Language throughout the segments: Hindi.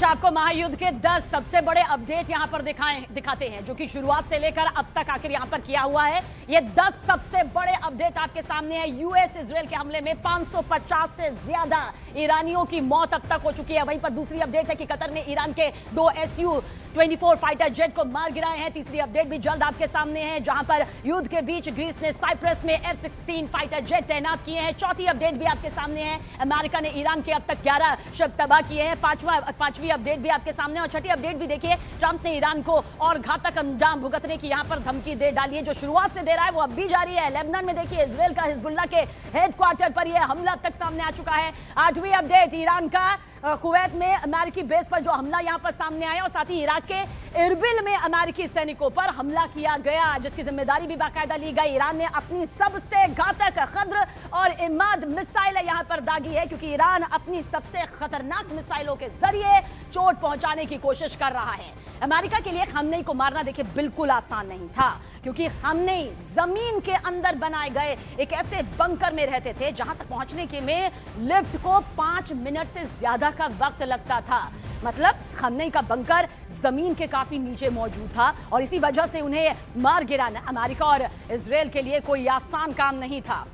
आपको महायुद्ध के 10 सबसे बड़े अपडेट यहां पर दिखाते हैं, जो कि शुरुआत से लेकर अब तक आखिर यहां पर किया हुआ है। ये 10 सबसे बड़े अपडेट आपके सामने है। यूएस इजराइल के हमले में 550 से ज्यादा ईरानियों की मौत अब तक हो चुकी है। वहीं पर दूसरी अपडेट है कि कतर ने ईरान के 2 Su-24 फाइटर जेट को मार गिराए हैं। तीसरी अपडेट भी जल्द आपके सामने है, जहां पर युद्ध के बीच ग्रीस ने साइप्रस में F-16 फाइटर जेट तैनात किए हैं। चौथी अपडेट भी आपके सामने है, अमेरिका ने ईरान के अब तक 11 शव तबाह किए हैं। पांचवी अपडेट भी आपके सामने, और छठी अपडेट भी देखिए, ट्रंप ने ईरान को और घातक अंजाम भुगतने की यहां पर धमकी दे डाली है। जो शुरुआत से दे रहा है वो अब भी जारी है। लेबनान में देखिए, इजराइल का हिजबुल्लाह के हेडक्वार्टर पर यह हमला तक सामने आ चुका है। आठवीं अपडेट, ईरान का कुवैत में अमेरिकी बेस पर जो हमला यहां पर सामने आया, और साथ ही इराक के इरबिल में अमेरिकी सैनिकों पर हमला किया गया, जिसकी जिम्मेदारी भी बाकायदा ली गई। ईरान ने अपनी सबसे घातक खद्र और इमाद मिसाइलें यहां पर दागी है, क्योंकि ईरान अपनी सबसे खतरनाक मिसाइलों के जरिए चोट पहुंचाने की कोशिश कर रहा है। अमेरिका के लिए खamenei को मारना देखिए बिल्कुल आसान नहीं था, क्योंकि खamenei जमीन के अंदर बनाए गए एक ऐसे बंकर में रहते थे जहां तक पहुंचने के में लिफ्ट को 5 मिनट से ज्यादा का वक्त लगता था। मतलब खamenei का बंकर जमीन के काफी नीचे मौजूद था, और इसी वजह से उन्हें मार गिराना अमेरिका और इजराइल के लिए कोई आसान काम नहीं था।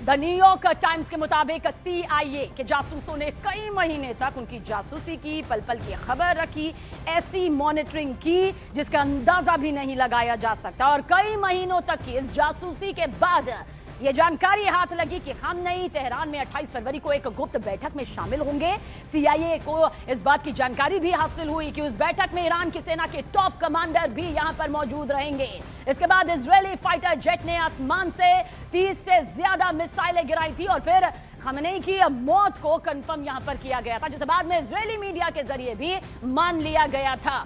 द न्यूयॉर्क टाइम्स के मुताबिक CIA के जासूसों ने कई महीने तक उनकी जासूसी की, पल पल की खबर रखी, ऐसी मॉनिटरिंग की जिसका अंदाजा भी नहीं लगाया जा सकता। और कई महीनों तक की इस जासूसी के बाद ये जानकारी हाथ लगी कि खamenei तेहरान में 28 फरवरी को एक गुप्त बैठक में शामिल होंगे। CIA को इस बात की जानकारी भी हासिल हुई कि उस बैठक में ईरान की सेना के टॉप कमांडर भी यहां पर मौजूद रहेंगे। इसके बाद इजरायली फाइटर जेट ने आसमान से 30 से ज्यादा मिसाइलें गिराई थी, और फिर खamenei की मौत को कंफर्म यहां पर किया गया था, जिसे बाद में इजरायली मीडिया के जरिए भी मान लिया गया था।